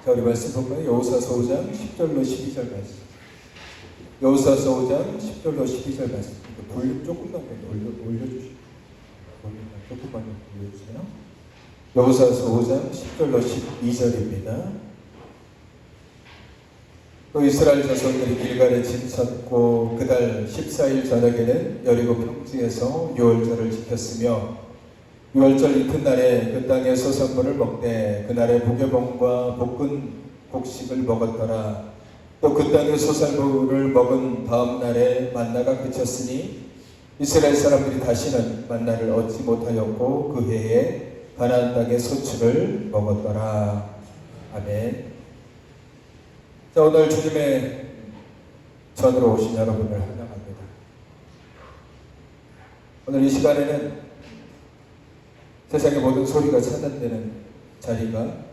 자, 우리 말씀 볼까요? 여호수아서 5장 10절로 12절 말씀. 여호수아서 5장 10절로 12절 말씀. 볼륨 조금만 올려주시고, 조금만 올려주세요. 여호수아서 5장 10절로 12절입니다. 또 이스라엘 자손들이 길갈에 짐 섰고 그달 14일 저녁에는 여리고 평지에서 유월절을 지켰으며 유월절 이튿날에 그 땅의 소산물을 먹되 그날에 무교봉과 볶은 곡식을 먹었더라. 또 그 땅의 소산물을 먹은 다음 날에 만나가 그쳤으니 이스라엘 사람들이 다시는 만나를 얻지 못하였고 그 해에 가나안 땅의 소출을 먹었더라. 아멘. 자, 오늘 주님의 전으로 오신 여러분을 환영합니다. 오늘 이 시간에는 세상의 모든 소리가 차단되는 자리가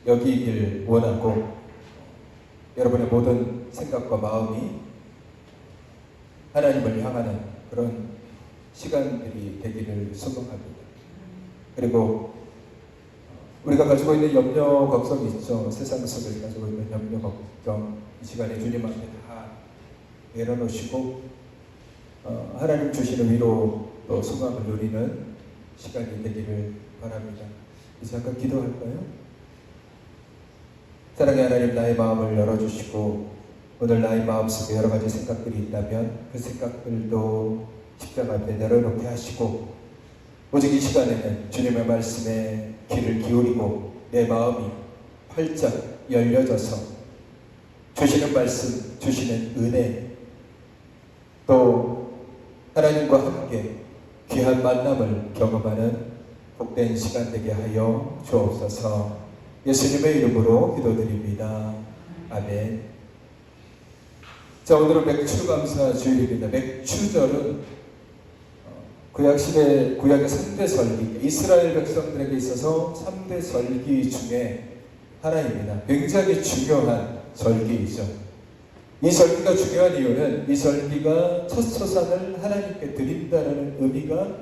여기이길 원하고 여러분의 모든 생각과 마음이 하나님을 향하는 그런 시간들이 되기를 소망합니다. 그리고 우리가 가지고 있는 염려, 걱정이 있죠. 세상 속에서 가지고 있는 염려, 걱정 이 시간에 주님 앞에 다 내려놓으시고 하나님 주시는 위로 또 소망을 누리는 시간이 되기를 바랍니다. 이제 잠깐 기도할까요? 사랑의 하나님, 나의 마음을 열어주시고 오늘 나의 마음속에 여러 가지 생각들이 있다면 그 생각들도 십자가 앞에 내려놓게 하시고 오직 이 시간에는 주님의 말씀에 귀를 기울이고 내 마음이 활짝 열려져서 주시는 말씀, 주시는 은혜 또 하나님과 함께 귀한 만남을 경험하는 복된 시간 되게 하여 주옵소서. 예수님의 이름으로 기도드립니다. 아멘. 자, 오늘은 맥추감사 주일입니다. 맥추절은 구약의 3대 설기, 이스라엘 백성들에게 있어서 3대 설기 중에 하나입니다. 굉장히 중요한 설기이죠. 이 설기가 중요한 이유는 이 설기가 첫 소산을 하나님께 드린다는 의미가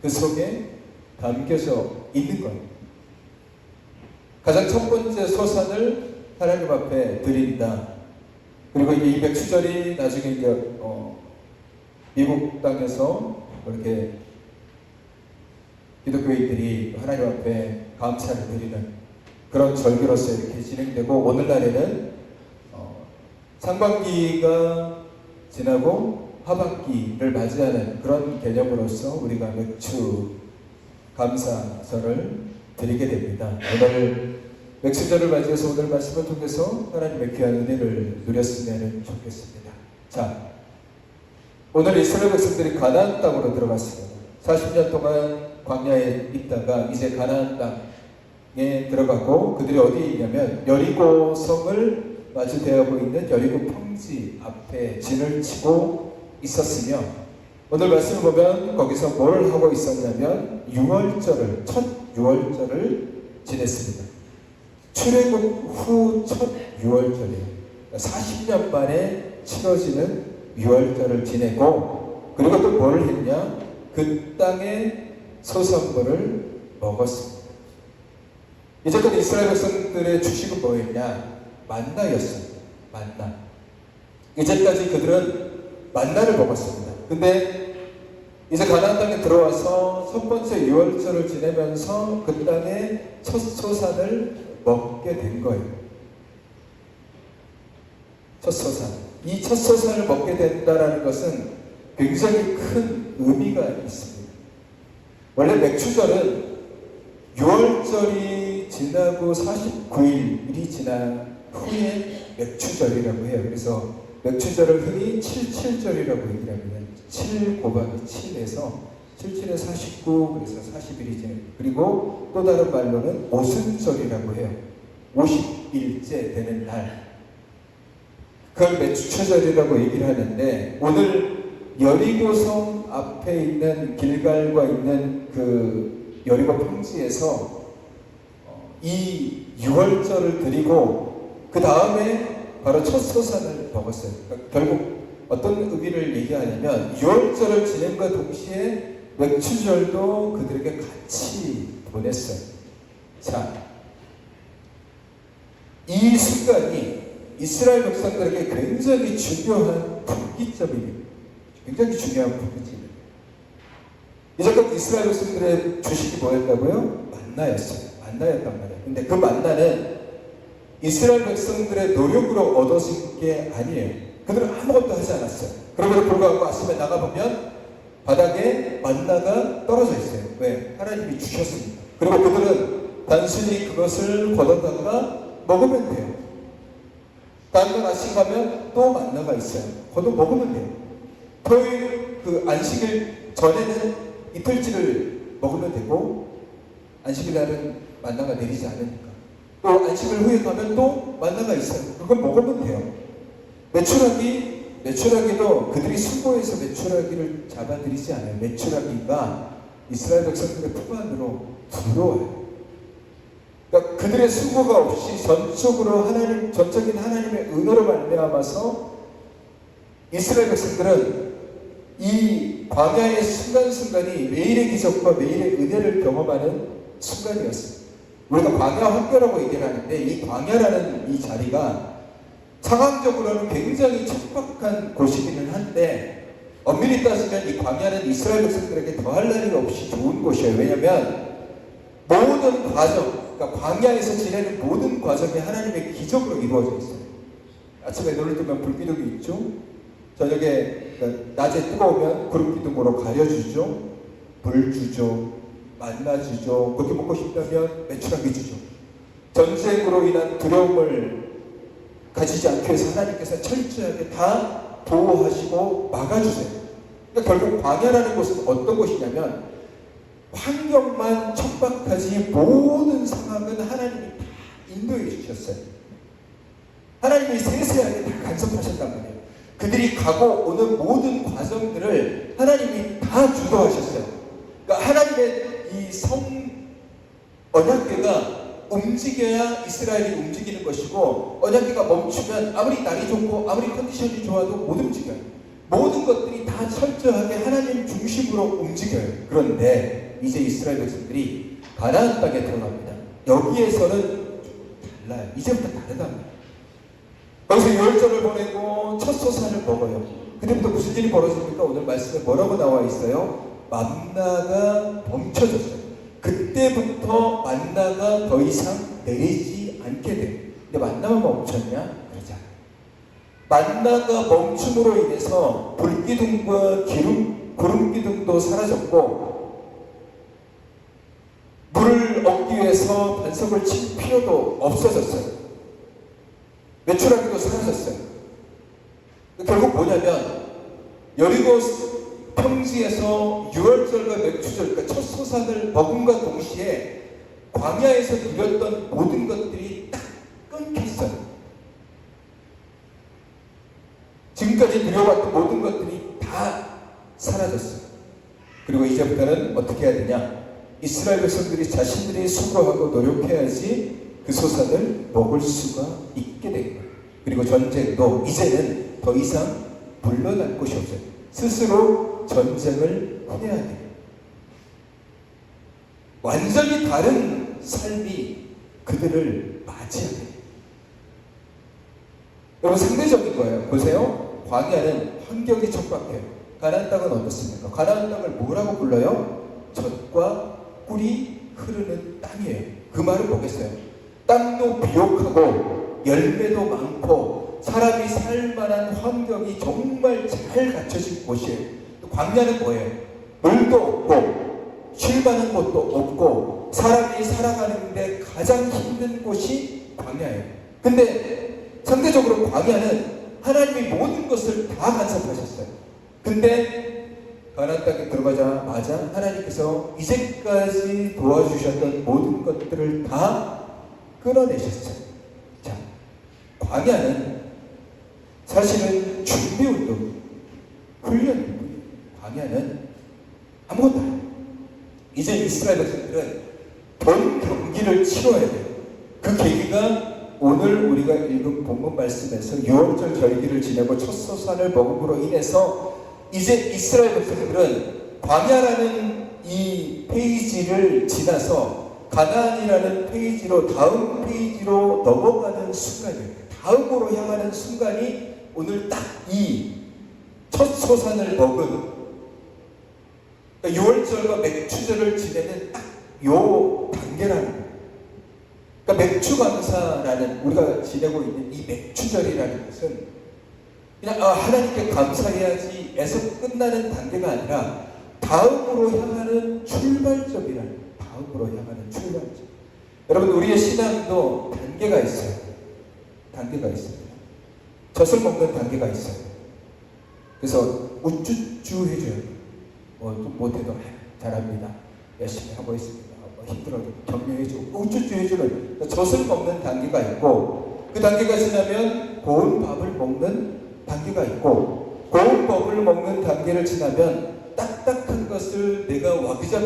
그 속에 담겨져 있는 거예요. 가장 첫 번째 소산을 하나님 앞에 드린다. 그리고 이게 이 맥추절이 나중에 이제 미국 땅에서 이렇게 기독교인들이 하나님 앞에 감사를 드리는 그런 절기로서 이렇게 진행되고 오늘날에는 상반기가 지나고 하반기를 맞이하는 그런 개념으로서 우리가 맥추 감사절을 드리게 됩니다. 오늘 맥추절을 맞이해서 오늘 말씀을 통해서 하나님의 귀한 은혜를 누렸으면 좋겠습니다. 자, 오늘 이스라엘 백성들이 가나안 땅으로 들어갔습니다. 40년 동안 광야에 있다가 이제 가나안 땅에 들어가고 그들이 어디에 있냐면 여리고 성을 마주대하고 있는 여리고 평지 앞에 진을 치고 있었으며 오늘 말씀을 보면 거기서 뭘 하고 있었냐면 첫 유월절을 지냈습니다. 출애굽 후 첫 유월절이에요. 40년 만에 치러지는 유월절을 지내고 그리고 또 뭘 했냐? 그 땅의 소산물을 먹었습니다. 이제껏 이스라엘 백성들의 주식은 뭐였냐? 만나였습니다. 만나. 이제까지 그들은 만나를 먹었습니다. 근데 이제 가나안 땅에 들어와서 첫 번째 유월절을 지내면서 그 땅의 첫 소산을 먹게 된 거예요. 첫 소산. 이 첫 소산을 먹게 된다는 것은 굉장히 큰 의미가 있습니다. 원래 맥추절은 유월절이 지나고 49일이 지난 후에 맥추절이라고 해요. 그래서 맥추절을 흔히 77절이라고 얘기를 합니다. 7 곱하기 7에서 77에 49, 그래서 40일이 지나고 그리고 또 다른 말로는 오순절이라고 해요. 50일째 되는 날. 그걸 맥추절이라고 얘기를 하는데 오늘 여리고성 앞에 있는 길갈과 있는 그 여리고 평지에서 이 유월절을 드리고 그 다음에 바로 첫 소산을 먹었어요. 그러니까 결국 어떤 의미를 얘기하냐면 유월절을 지낸과 동시에 맥추절도 그들에게 같이 보냈어요. 자, 이 순간이 이스라엘 백성들에게 굉장히 중요한 분기점입니다. 굉장히 중요한 분기점입니다. 이제껏 이스라엘 백성들의 주식이 뭐였다고요? 만나였어요. 만나였단 말이에요. 근데 그 만나는 이스라엘 백성들의 노력으로 얻어진 게 아니에요. 그들은 아무것도 하지 않았어요. 그럼에도 불구하고 아침에 나가보면 바닥에 만나가 떨어져 있어요. 왜? 하나님이 주셨습니다. 그리고 그들은 단순히 그것을 걷어다가 먹으면 돼요. 다음날 아침 가면 또 만나가 있어요. 걷어 먹으면 돼요. 토요일 그 안식일 전에는 이틀치를 먹으면 되고, 안식일 날은 만나가 내리지 않으니까. 또 안식일 후에 가면 또 만나가 있어요. 그걸 먹으면 돼요. 메추라기도 그들이 수고해서 메추라기를 잡아들이지 않아요. 메추라기가 이스라엘 백성들의 품 안으로 들어와요. 그러니까 그들의 수고가 없이 전적인 하나님의 은혜로 말미암아서 이스라엘 백성들은 이 광야의 순간순간이 매일의 기적과 매일의 은혜를 경험하는 순간이었습니다. 우리가 광야 환경이라고 얘기를 하는데, 이 광야라는 이 자리가 상황적으로는 굉장히 척박한 곳이기는 한데, 엄밀히 따지면 이 광야는 이스라엘 백성들에게 더할 나위 없이 좋은 곳이에요. 왜냐하면 모든 과정, 그러니까 광야에서 지내는 모든 과정이 하나님의 기적으로 이루어져 있어요. 아침에 눈을 뜨면 불기둥이 있죠. 저녁에, 그러니까 낮에 뜨거우면 구름기둥으로 가려주죠. 물 주죠. 만나 주죠. 그렇게 먹고 싶다면 메추라기 주죠. 전쟁으로 인한 두려움을 가지지 않기 위해서 하나님께서 철저하게 다 보호하시고 막아주세요. 그러니까 결국 광야라는 곳은 어떤 곳이냐면, 환경만 척박하지 모든 상황은 하나님이 다 인도해 주셨어요. 하나님이 세세하게 다 간섭하셨단 말이에요. 그들이 가고 오는 모든 과정들을 하나님이 다 주도하셨어요. 그러니까 하나님의 이 언약궤가 움직여야 이스라엘이 움직이는 것이고, 언약궤가 멈추면 아무리 날이 좋고 아무리 컨디션이 좋아도 못 움직여요. 모든 것들이 다 철저하게 하나님 중심으로 움직여요. 그런데 이제 이스라엘 백성들이 가나안 땅에 들어갑니다. 여기에서는 달라요. 이제부터 다르답니다. 거기서 유월절을 보내고 첫 소산을 먹어요. 그때부터 무슨 일이 벌어집니까? 오늘 말씀에 뭐라고 나와 있어요? 만나가 멈춰졌어요. 그때부터 만나가 더 이상 내리지 않게 돼요. 근데 만나가 멈췄냐? 그러지 않아요. 만나가 멈춤으로 인해서 불기둥과 구름기둥도 사라졌고, 물을 얻기 위해서 반석을 칠 필요도 없어졌어요. 메추라기도 사라졌어요. 결국 뭐냐면, 여리고 평지에서 유월절과 맥추절, 그러니까 첫 소산을 먹음과 동시에 광야에서 누렸던 모든 것들이 딱 끊겼어요. 지금까지 누려왔던 모든 것들이 다 사라졌어요. 그리고 이제부터는 어떻게 해야 되냐? 이스라엘 백성들이 자신들이 수고하고 노력해야지 그 소산을 먹을 수가 있게 된 거예요. 그리고 전쟁도 이제는 더 이상 물러날 곳이 없어요. 스스로 전쟁을 해야 돼요. 완전히 다른 삶이 그들을 맞이하게 돼요. 여러분, 상대적인 거예요. 보세요. 광야는 환경이 척박해요. 가나안 땅은 어떻습니까? 가나안 땅을 뭐라고 불러요? 젖과 꿀이 흐르는 땅이에요. 그 말은 뭐겠어요? 땅도 비옥하고 열매도 많고 사람이 살만한 환경이 정말 잘 갖춰진 곳이에요. 광야는 뭐예요? 물도 없고 쉴만한 곳도 없고 사람이 살아가는데 가장 힘든 곳이 광야예요. 근데 상대적으로 광야는 하나님이 모든 것을 다 간섭하셨어요. 근데 가나안 땅에 들어가자마자 하나님께서 이제까지 도와주셨던 모든 것들을 다 끊어내셨어요. 자, 광야는 사실은 준비운동, 훈련운동. 광야는 아무것도 안 해요. 이제 이스라엘 백성들은 본 경기를 치러야 돼요. 그 계기가 오늘 우리가 읽은 본문 말씀에서 유월절 절기를 지내고 첫 소산을 먹음으로 인해서 이제 이스라엘 백성들은 광야라는 이 페이지를 지나서 가나안이라는 페이지로, 다음 페이지로 넘어가는 순간이에요. 다음으로 향하는 순간이 오늘 딱 이 첫 소산을 먹은 6월절과 맥추절을 지내는 딱 요 단계라는 거예요. 그러니까 맥추감사라는 우리가 지내고 있는 이 맥추절이라는 것은 그냥 하나님께 감사해야지 에서 끝나는 단계가 아니라 다음으로 향하는 출발점이라는 거예요. 다음으로 향하는 출발점. 여러분 우리의 신앙도 단계가 있어요. 단계가 있습니다. 젖을 먹는 단계가 있어요. 그래서 우쭈쭈 해줘요. 좀 못해도 잘합니다. 열심히 하고 있습니다. 힘들어도 격려해주고 우쭈쭈 해주는 젖을 먹는 단계가 있고 그 단계가 지나면 고운 밥을 먹는 단계가 있고 고운 밥을 먹는 단계를 지나면 딱딱한 것을 내가 와그작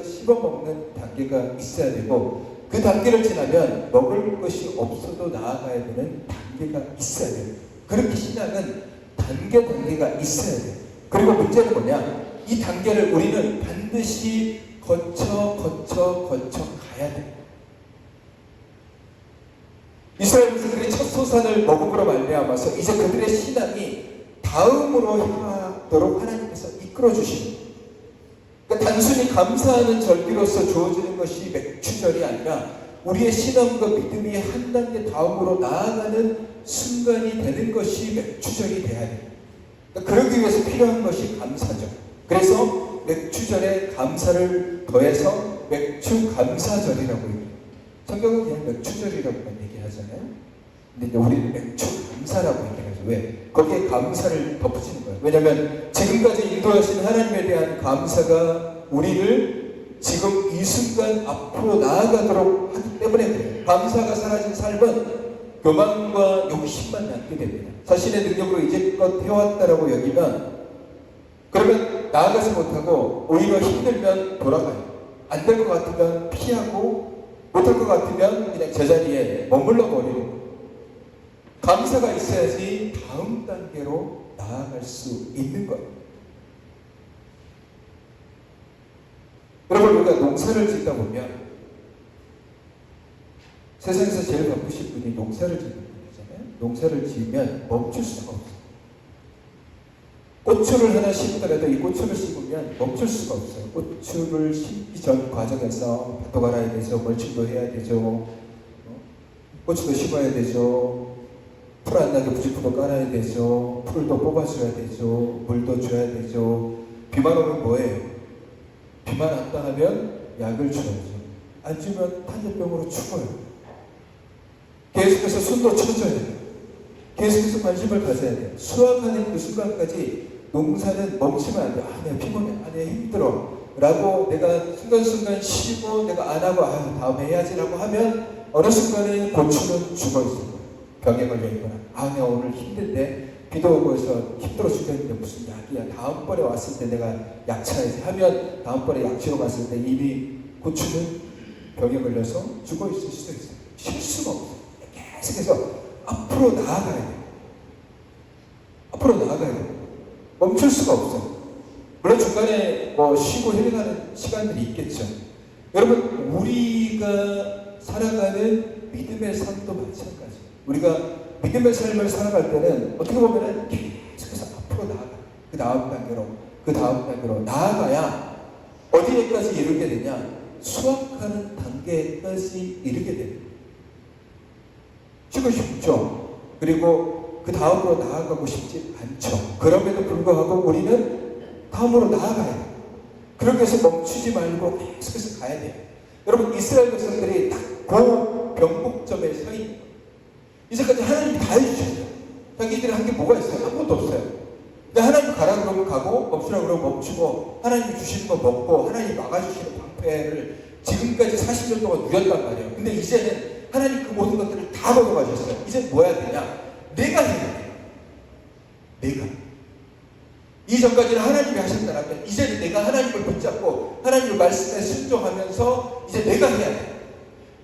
씹어 먹는 단계가 있어야 되고 그 단계를 지나면 먹을 것이 없어도 나아가야 되는 단계가 있어야 돼요. 그렇게 신앙은 단계가 있어야 돼요. 그리고 문제는 뭐냐? 이 단계를 우리는 반드시 거쳐 가야 돼요. 이스라엘 백성들이 첫 소산을 먹음으로 말미암아서 이제 그들의 신앙이 다음으로 향하도록 하나님께서 이끌어 주십니다. 그러니까 단순히 감사하는 절기로서 주어지는 것이 맥추절이 아니라 우리의 신앙과 믿음이 한 단계 다음으로 나아가는 순간이 되는 것이 맥추절이 돼야 돼요. 그러니까 그러기 위해서 필요한 것이 감사죠. 그래서 맥추절에 감사를 더해서 맥추감사절이라고 얘기해요. 성경은 그냥 맥추절이라고만 얘기하잖아요. 근데 우리는 맥추감사라고 얘기하죠. 왜? 거기에 감사를 덧붙이는 거예요. 왜냐하면 지금까지 인도하신 하나님에 대한 감사가 우리를 지금 이 순간 앞으로 나아가도록 하기 때문에 그래요. 감사가 사라진 삶은 교만과 욕심만 남게 됩니다. 자신의 능력으로 이제껏 해왔다라고 여기면 그러면 나아가지 못하고 오히려 힘들면 돌아가요. 안 될 것 같으면 피하고 못할 것 같으면 그냥 제자리에 머물러 버리고 감사가 있어야지 다음 단계로 나아갈 수 있는 거예요. 여러분 우리가 농사를 짓다 보면 세상에서 제일 바쁘신 분이 농사를 짓는 분이잖아요. 농사를 지으면 멈출 수가 없어요. 고추를 하나 심더라도 이 고추를 심으면 멈출 수가 없어요. 고추를 심기 전 과정에서 밭도 갈아야 되죠. 멀칭도 해야 되죠. 고추도 심어야 되죠. 풀 안 나게 부직포도 깔아야 되죠. 풀도 뽑아줘야 되죠. 물도 줘야 되죠. 비만 오면 뭐예요? 비만 왔다 하면 약을 줘야죠. 안 주면 탄저병으로 죽어요. 계속해서 손도 쳐줘야 돼요. 계속해서 관심을 가져야 돼요. 수확하는 그 순간까지 농사는 멈추면 안 돼요. 내가 피곤해. 내가 힘들어. 라고 내가 순간순간 쉬고 내가 안 하고 다음에 해야지 라고 하면 어느 순간에 고추는 죽어있어요. 병에 걸려있거나 내가 오늘 힘든데 비도 오고 해서 힘들어 죽겠는데 무슨 약이야. 다음번에 왔을 때 내가 약 차야지 하면 다음번에 약치러 갔을 때 이미 고추는 병에 걸려서 죽어있을 수도 있어요. 쉴 수가 없어요. 계속해서 앞으로 나아가야 돼요. 앞으로 나아가야 돼요. 멈출 수가 없어. 물론 중간에 쉬고 힐링하는 시간들이 있겠죠. 여러분 우리가 살아가는 믿음의 삶도 마찬가지예요. 우리가 믿음의 삶을 살아갈 때는 어떻게 보면 계속해서 앞으로 나아가. 그 다음 단계로 나아가야 어디에까지 이르게 되냐? 수확하는 단계까지 이르게 됩니다. 쉬고 싶죠. 그리고 그 다음으로 나아가고 싶지 않죠. 그럼에도 불구하고 우리는 다음으로 나아가야 돼요. 그렇게 해서 멈추지 말고 계속해서 가야 돼요. 여러분 이스라엘 백성들이 딱 그 병목점에 서 있는 거예요. 이제까지 하나님이 다 해주셨어요. 자기들이 한 게 뭐가 있어요? 아무것도 없어요. 근데 하나님 가라 그러면 가고 멈추라 그러면 멈추고 하나님이 주시는 거 먹고 하나님이 막아주시는 방패를 지금까지 40년 동안 누렸단 말이에요. 근데 이제는 하나님 그 모든 것들을 다 걸어가셨어요. 이제 뭐 해야 되냐? 내가 해야 돼요. 내가. 이전까지는 하나님이 하셨다면 이제는 내가 하나님을 붙잡고 하나님의 말씀에 순종하면서 이제 내가 해야 돼요.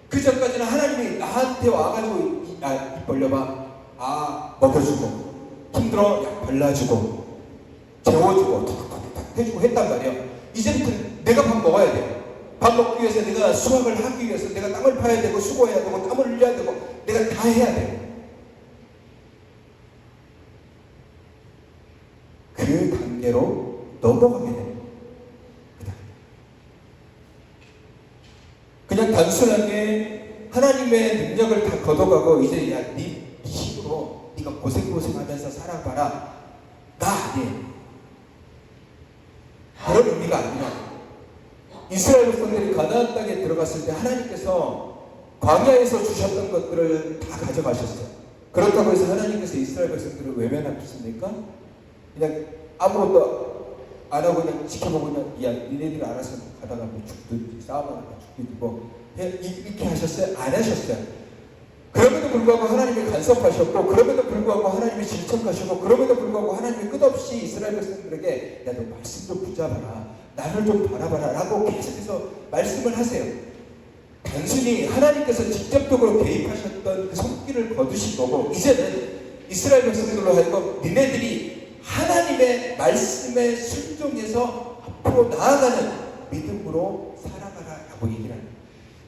그 전까지는 하나님이 나한테 와가지고 입 벌려봐. 먹여주고 힘들어 약 발라주고 재워주고 탁탁탁 해주고 했단 말이에요. 이제부터 내가 밥 먹어야 돼요. 밥 먹기 위해서 내가 수확을 하기 위해서 내가 땅을 파야 되고 수고해야 되고 땀을 흘려야 되고 내가 다 해야 돼. 그 단계로 넘어가게 돼. 그냥 단순하게 하나님의 능력을 다 걷어가고 이제 야, 네 힘으로 네가 고생하면서 살아봐라. 나 아니에요. 그런 의미가 아니라 이스라엘 백성들이 가나안 땅에 들어갔을 때 하나님께서 광야에서 주셨던 것들을 다 가져가셨어요. 그렇다고 해서 하나님께서 이스라엘 백성들을 외면하셨습니까? 그냥 아무것도 안 하고 그냥 지켜보고 그냥 야 니네들이 알아서 가다가 뭐 죽든지 싸움하다가 죽든지 뭐 이렇게 하셨어요? 안 하셨어요. 그럼에도 불구하고 하나님이 간섭하셨고, 그럼에도 불구하고 하나님이 질척하셨고, 그럼에도 불구하고 하나님이 끝없이 이스라엘 백성들에게 야 너 말씀 좀 붙잡아라, 나를 좀 바라봐라 라고 계속해서 말씀을 하세요. 단순히 하나님께서 직접적으로 개입하셨던 그 손길을 거두신 거고, 이제는 이스라엘 백성들로 하여금 니네들이 하나님의 말씀에 순종해서 앞으로 나아가는 믿음으로 살아가라 라고 얘기를 합니다.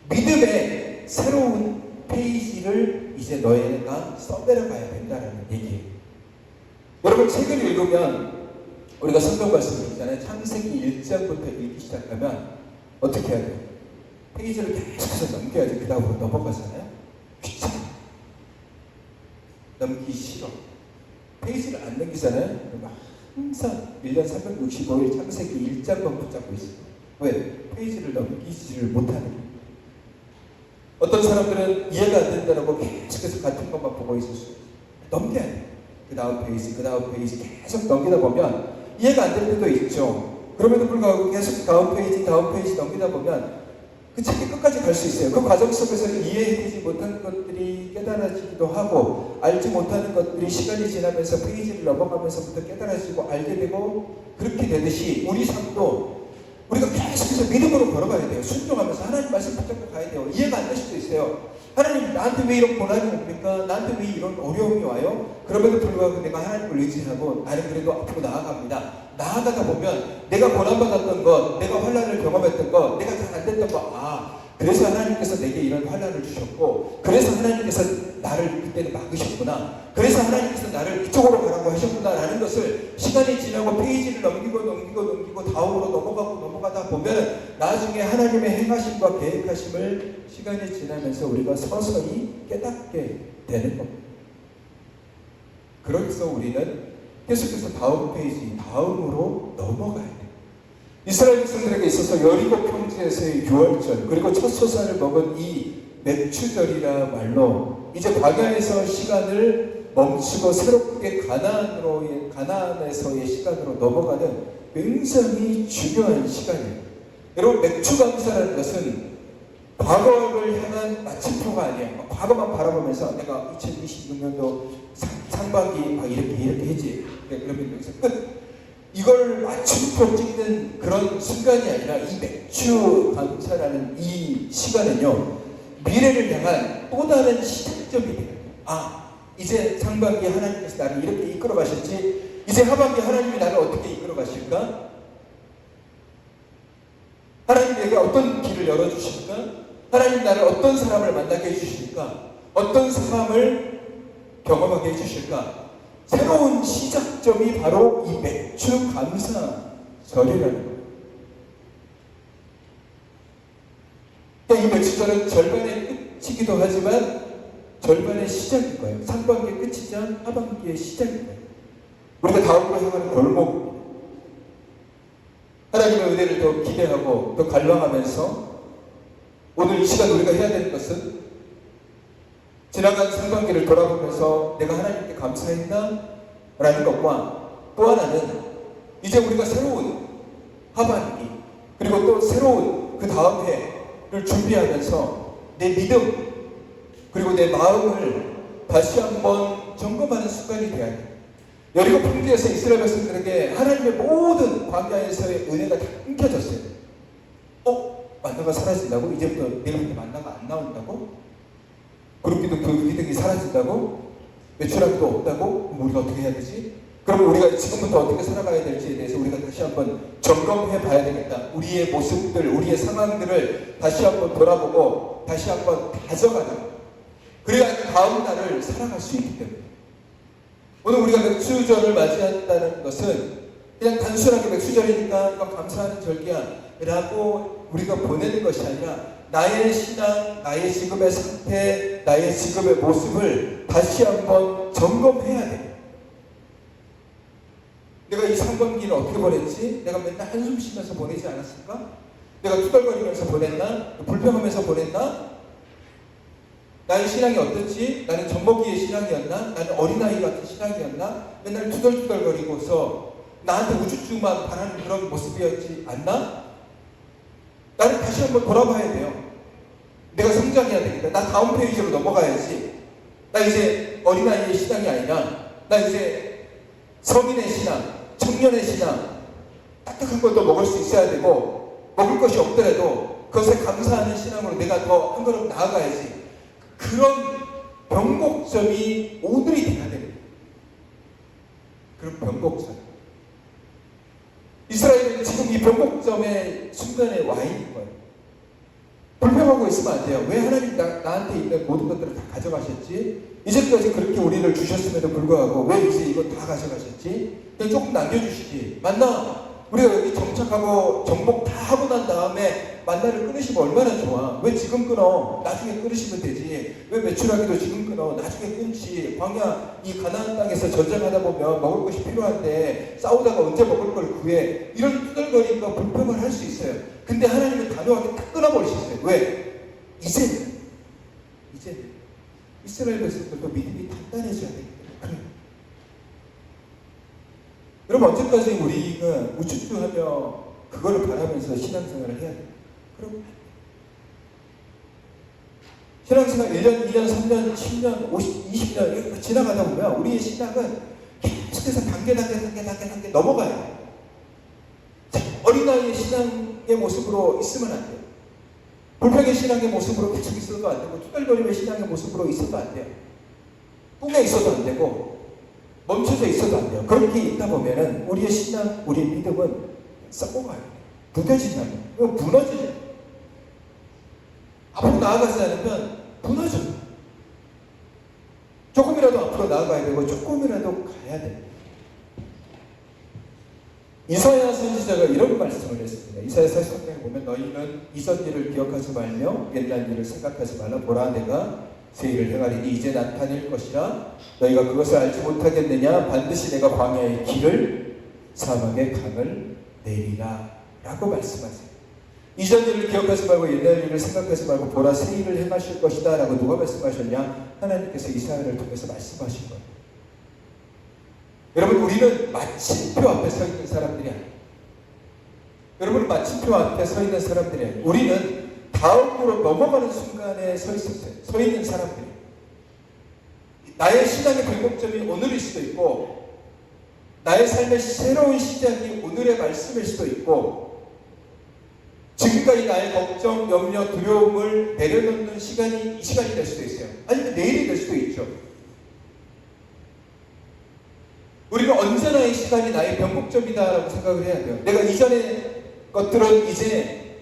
믿음의 새로운 페이지를 이제 너희가 써내려가야 된다는 얘기예요. 여러분 책을 읽으면 우리가 성경 말씀이 있잖아요. 창세기 1장부터 읽기 시작하면 어떻게 해야 돼요? 페이지를 계속해서 넘겨야지. 그 다음으로 넘어가잖아요. 귀찮아. 넘기 싫어. 페이지를 안 넘기잖아요. 항상 1년 365일 창세기 1장만 붙잡고 있어요. 왜? 페이지를 넘기지를 못하는 거예요. 어떤 사람들은 이해가 안 된다고 계속해서 같은 것만 보고 있을 수 있어요. 넘겨야 돼요. 그 다음 페이지 계속 넘기다 보면 이해가 안 될 때도 있죠. 그럼에도 불구하고 계속 다음 페이지 넘기다 보면 그 책이 끝까지 갈 수 있어요. 그 과정 속에서 이해되지 못한 것들이 깨달아지기도 하고, 알지 못하는 것들이 시간이 지나면서 페이지를 넘어가면서부터 깨달아지고 알게 되고, 그렇게 되듯이 우리 삶도 우리가 계속해서 믿음으로 걸어가야 돼요. 순종하면서 하나님 말씀 붙잡고 가야 돼요. 이해가 안 될 수도 있어요. 하나님 나한테 왜 이런 고난이 옵니까? 나한테 왜 이런 어려움이 와요? 그럼에도 불구하고 내가 하나님을 의지하고 나는 그래도 앞으로 나아갑니다. 나아가다 보면 내가 고난받았던 것, 내가 환난을 경험했던 것, 내가 잘 안 됐던 것, 그래서 하나님께서 내게 이런 환난을 주셨고, 그래서 하나님께서 나를 그때는 막으셨구나, 그래서 하나님께서 나를 이쪽으로 가라고 하셨구나 라는 것을 시간이 지나고 페이지를 넘기고 다음으로 넘어가다 보면 나중에 하나님의 행하심과 계획하심을 시간이 지나면서 우리가 서서히 깨닫게 되는 겁니다. 그래서 우리는 계속해서 다음 페이지, 다음으로 넘어가야 돼요. 이스라엘 백성들에게 있어서 여리고 평지에서의 유월절, 그리고 첫 소사를 먹은 이 맥추절이라 말로 이제 광야에서 시간을 멈추고 새롭게 가나안에서의 시간으로 넘어가는 굉장히 중요한 시간이에요. 여러분, 맥추감사라는 것은 과거를 향한 마침표가 아니에요. 과거만 바라보면서 내가 2026년도 상반기 이렇게 했지. 그러면 여기서 끝. 이걸 마침표 찍는 그런 순간이 아니라 이 맥추감사라는 이 시간은요, 미래를 향한 또 다른 시작점이 돼요. 이제 상반기 하나님께서 나를 이렇게 이끌어 가셨지, 이제 하반기 하나님이 나를 어떻게 이끌어 가실까? 하나님에게 어떤 길을 열어주실까? 하나님 나를 어떤 사람을 만나게 해주실까? 어떤 상황을 경험하게 해주실까? 새로운 시작점이 바로 이 맥추감사절이라는 거예요. 이 맥추절은 절반의 끝이기도 하지만 절반의 시작인 거예요. 상반기의 끝이자 하반기의 시작인 거예요. 우리가 다음으로 향하는 골목입니다. 하나님의 은혜를 더 기대하고 더 갈망하면서 오늘 이 시간 우리가 해야 되는 것은 지나간 상반기를 돌아보면서 내가 하나님께 감사했나? 라는 것과 또 하나는 이제 우리가 새로운 하반기 그리고 또 새로운 그 다음 해를 준비하면서 내 믿음 그리고 내 마음을 다시 한번 점검하는 습관이 돼야 돼요. 여리고 평지에서 이스라엘 백성들에게 하나님의 모든 광야에서의 은혜가 다 끊겨졌어요. 만나가 사라진다고? 이제부터 내일부터 만나가 안 나온다고? 그룹기도 그 기득이 사라진다고? 매출하기도 없다고? 그럼 우리가 어떻게 해야 되지? 그럼 우리가 지금부터 어떻게 살아가야 될지에 대해서 우리가 다시 한번 점검해 봐야 되겠다. 우리의 모습들, 우리의 상황들을 다시 한번 돌아보고 다시 한번 다져가는 그래야 그 다음 날을 살아갈 수 있기 때문에. 오늘 우리가 맥주절을 맞이한다는 것은 그냥 단순하게 맥주절이니까 이거 감사하는 절기야 라고 우리가 보내는 것이 아니라 나의 신앙, 나의 지금의 상태, 나의 지금의 모습을 다시 한번 점검해야 돼. 내가 이 상반기를 어떻게 보냈지? 내가 맨날 한숨 쉬면서 보내지 않았을까? 내가 투덜거리면서 보냈나? 불평하면서 보냈나? 나의 신앙이 어떻지? 나는 젖먹이의 신앙이었나? 나는 어린아이 같은 신앙이었나? 맨날 투덜투덜거리고서 나한테 우쭈쭈만 바라는 그런 모습이었지 않나? 나를 다시 한번 돌아봐야 돼요. 내가 성장해야 되겠다. 나 다음 페이지로 넘어가야지. 나 이제 어린아이의 신앙이 아니라 나 이제 성인의 신앙, 청년의 신앙, 딱딱한 것도 먹을 수 있어야 되고 먹을 것이 없더라도 그것에 감사하는 신앙으로 내가 더 한 걸음 나아가야지. 그런 변곡점이 오늘이 돼야 됩니다. 그런 변곡점. 이스라엘은 지금 이 변곡점의 순간에 와 있는 거예요. 불평하고 있으면 안 돼요. 왜 하나님 나한테 있는 모든 것들을 다 가져가셨지? 이제까지 그렇게 우리를 주셨음에도 불구하고 왜 이제 이거 다 가져가셨지? 그냥 조금 남겨주시지. 만나 우리가 여기 정착하고 정복 다 하고 난 다음에 만나를 끊으시면 얼마나 좋아. 왜 지금 끊어? 나중에 끊으시면 되지. 왜 매출하기도 지금 끊어? 나중에 끊지. 광야 이 가나안 땅에서 전쟁하다 보면 먹을 것이 필요한데 싸우다가 언제 먹을 걸 구해. 이런 투덜거리니까 불평을 할 수 있어요. 근데 하나님은 단호하게 딱 끊어버리셨어요. 왜? 이제는 이스라엘 백성들도 믿음이 단단해져야 되기 때문에. 여러분 언제까지 우리가 우쭈쭈하며 그거를 바라면서 신앙생활을 해야 돼요? 그럼 신앙생활 1년, 2년, 3년, 10년, 50, 20년 이렇게 지나가다 보면 우리의 신앙은 계속해서 단계 넘어가요. 어린아이의 신앙의 모습으로 있으면 안 돼요. 불평의 신앙의 모습으로 계속 있어도 안 되고 투덜거림의 신앙의 모습으로 있어도 안 돼요. 꿈에 있어도 안 되고 멈춰져 있어도 안 돼요. 그렇게 있다 보면은 우리의 신앙, 우리의 믿음은 썩어가요. 무뎌진다면 무너지죠. 앞으로 나아가지 않으면 무너져요. 조금이라도 앞으로 나아가야 되고 조금이라도 가야 돼요. 이사야 선지자가 이런 말씀을 했습니다. 이사야 40장에 보면 너희는 이전 일을 기억하지 말며 옛날 일을 생각하지 말라. 보라 내가 새 일을 행하리니 이제 나타낼 것이라. 너희가 그것을 알지 못하겠느냐. 반드시 내가 광야의 길을 사막의 강을 내리라 라고 말씀하세요. 이전 일을 기억하지 말고 옛날 일을 생각하지 말고 보라 새 일을 행하실 것이다 라고 누가 말씀하셨냐. 하나님께서 이사야를 통해서 말씀하신 거예요. 여러분 우리는 마침표 앞에 서 있는 사람들이 아니에요. 여러분 마침표 앞에 서 있는 사람들이 아니에요. 우리는 다음으로 넘어가는 순간에 서 있는 사람들이에요. 나의 신앙의 변곡점이 오늘일 수도 있고 나의 삶의 새로운 시작이 오늘의 말씀일 수도 있고 지금까지 나의 걱정, 염려, 두려움을 내려놓는 시간이 이 시간이 될 수도 있어요. 아니면 내일이 될 수도 있죠. 우리는 언제나 이 시간이 나의 변곡점이다라고 생각을 해야 돼요. 내가 이전의 것들은 이제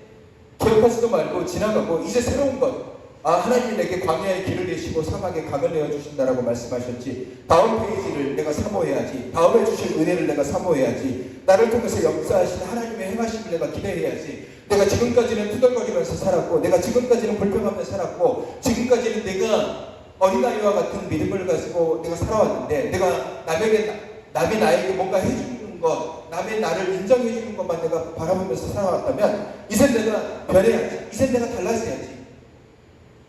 기억하지도 말고 지나가고 이제 새로운 것. 하나님이 내게 광야의 길을 내시고 사막에 강을 내어주신다라고 말씀하셨지. 다음 페이지를 내가 사모해야지. 다음에 주실 은혜를 내가 사모해야지. 나를 통해서 역사하신 하나님의 행하심을 내가 기대해야지. 내가 지금까지는 투덜거리면서 살았고 내가 지금까지는 불평하면서 살았고 지금까지는 내가 어린아이와 같은 믿음을 가지고 내가 살아왔는데 내가 남이 나에게 뭔가 해주는 것, 남의 나를 인정해주는 것만 내가 바라보면서 살아왔다면 이제 내가 변해야지. 이제 내가 달라져야지.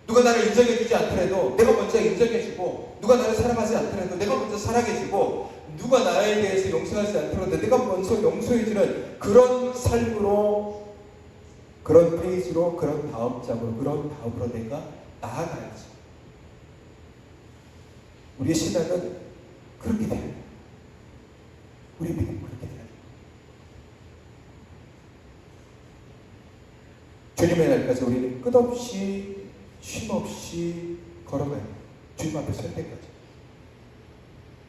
누가 나를 인정해주지 않더라도 내가 먼저 인정해주고 누가 나를 사랑하지 않더라도 내가 먼저 사랑해주고 누가 나에 대해서 용서하지 않더라도 내가 먼저 용서해주는 그런 삶으로 그런 페이지로 그런 다음 장으로 그런 다음으로 내가 나아가야지. 우리의 신앙은 그렇게 돼요. 우리 믿음 그렇게 돼요. 주님의 날까지 우리는 끝없이 쉼없이 걸어가야 돼요. 주님 앞에 설 때까지.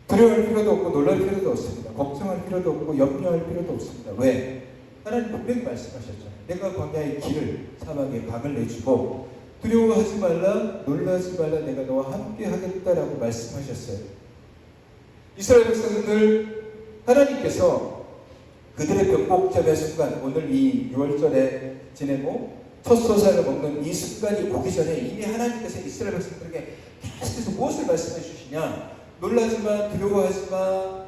두려워할 필요도 없고 놀랄 필요도 없습니다. 걱정할 필요도 없고 염려할 필요도 없습니다. 왜? 하나님 분명히 말씀하셨잖아요. 내가 광야의 길을 사막에 강을 내주고 두려워하지 말라, 놀라지 말라, 내가 너와 함께 하겠다라고 말씀하셨어요. 이스라엘 백성들 하나님께서 그들의 변곡점의 순간, 오늘 이 6월절에 지내고 첫 소사를 먹는 이 순간이 오기 전에 이미 하나님께서 이스라엘 백성들에게 계속해서 무엇을 말씀해 주시냐? 놀라지 마, 두려워하지 마.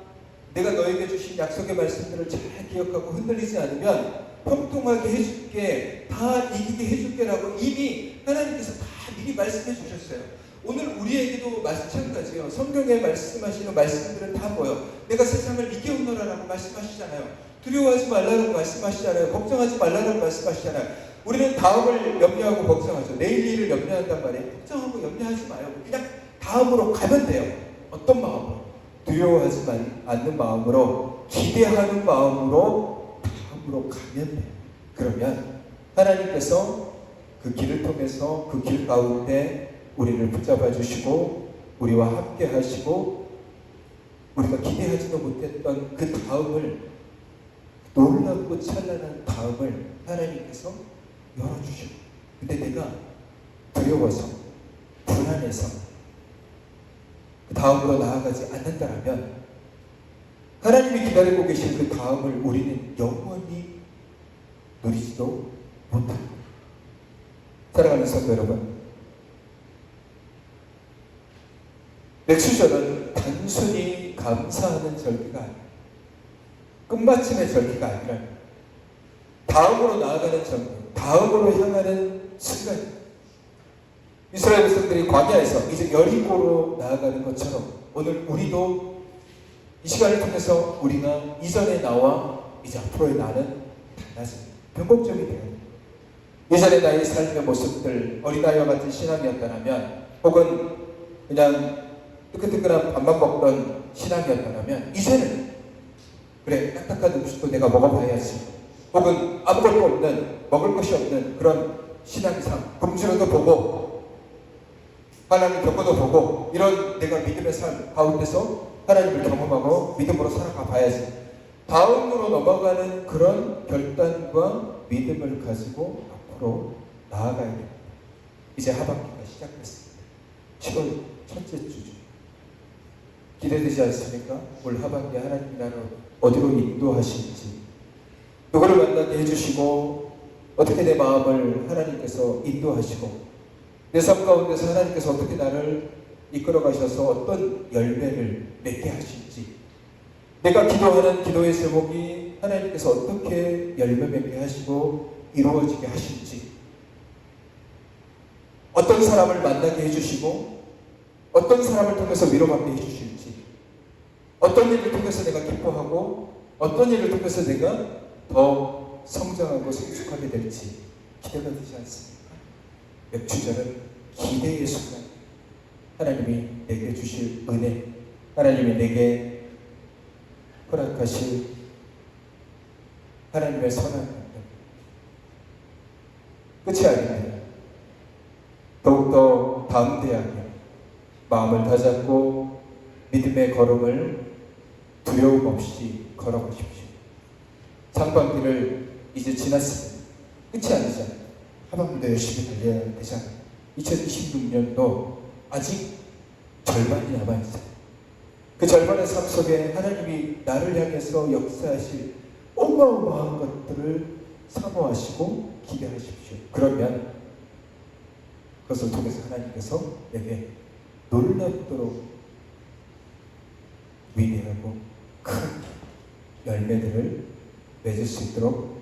내가 너에게 주신 약속의 말씀들을 잘 기억하고 흔들리지 않으면 평통하게 해줄게, 다 이기게 해줄게라고 이미 하나님께서 다 미리 말씀해 주셨어요. 오늘 우리에게도 마찬가지예요. 성경에 말씀하시는 말씀들은 다 뭐예요? 내가 세상을 이겨오너라라고 말씀하시잖아요. 두려워하지 말라라고 말씀하시잖아요. 걱정하지 말라라고 말씀하시잖아요. 우리는 다음을 염려하고 걱정하죠. 내일 일을 염려한단 말이에요. 걱정하고 염려하지 마요. 그냥 다음으로 가면 돼요. 어떤 마음으로? 두려워하지 않는 마음으로, 기대하는 마음으로 다음으로 가면 돼요. 그러면 하나님께서 그 길을 통해서 그 길 가운데 우리를 붙잡아 주시고 우리와 함께 하시고 우리가 기대하지도 못했던 그 다음을, 놀랍고 찬란한 다음을 하나님께서 열어주시고, 근데 내가 두려워서 불안해서 그 다음으로 나아가지 않는다면 하나님이 기다리고 계신 그 다음을 우리는 영원히 누리지도 못합니다. 사랑하는 성도 여러분, 맥수절은 단순히 감사하는 절기가 아니라, 끝마침의 절기가 아니라 다음으로 나아가는 절기, 다음으로 향하는 순간, 이스라엘 백성들이 광야에서 이제 여리고로 나아가는 것처럼 오늘 우리도 이 시간을 통해서 우리가 이전의 나와 이제 앞으로의 나는 달라진 변곡점이 되어야 됩니다. 예전의 나의 삶의 모습들, 어린아이와 같은 신앙이었다면, 혹은 그냥 뜨끈뜨끈한 밥만 먹던 신앙이었다면, 이제는 그래, 딱딱한 음식도 내가 먹어봐야지, 혹은 아무것도 없는, 먹을 것이 없는 그런 신앙상, 금주로도 보고 하나님 겪어도 보고, 이런 내가 믿음의 삶 가운데서 하나님을 경험하고 믿음으로 살아가 봐야지, 다음으로 넘어가는 그런 결단과 믿음을 가지고 앞으로 나아가야 됩니다. 이제 하반기가 시작됐습니다. 7월 첫째 주죠. 기대되지 않습니까? 올 하반기 하나님이 나를 어디로 인도하실지, 누구를 만나게 해주시고 어떻게 내 마음을 하나님께서 인도하시고, 내 삶 가운데서 하나님께서 어떻게 나를 이끌어 가셔서 어떤 열매를 맺게 하실지, 내가 기도하는 기도의 제목이 하나님께서 어떻게 열매 맺게 하시고 이루어지게 하실지, 어떤 사람을 만나게 해주시고 어떤 사람을 통해서 위로받게 해주실지, 어떤 일을 통해서 내가 기뻐하고 어떤 일을 통해서 내가 더 성장하고 성숙하게 될지 기대가 되지 않습니까? 맥주절은 기대의 순간, 하나님이 내게 주실 은혜, 하나님이 내게 허락하실 하나님의 선한 감동, 끝이 아닙니다. 더욱더 담대하게 마음을 다잡고 믿음의 걸음을 두려움 없이 걸어가십시오. 상반기를 이제 지났습니다. 끝이 아니잖아요. 하반기도 열심히 달려야 되잖아요. 2026년도 아직 절반이 남아있어요. 그 절반의 삶 속에 하나님이 나를 향해서 역사하실 어마어마한 것들을 사모하시고 기대하십시오. 그러면 그것을 통해서 하나님께서 내게 놀랍도록 위대하고 큰 열매들을 맺을 수 있도록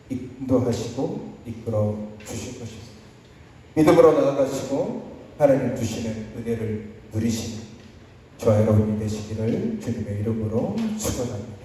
인도하시고 이끌어 주실 것입니다. 믿음으로 나아가시고 하나님 주시는 은혜를 누리시는 저와 여러분이 되시기를 주님의 이름으로 축원합니다.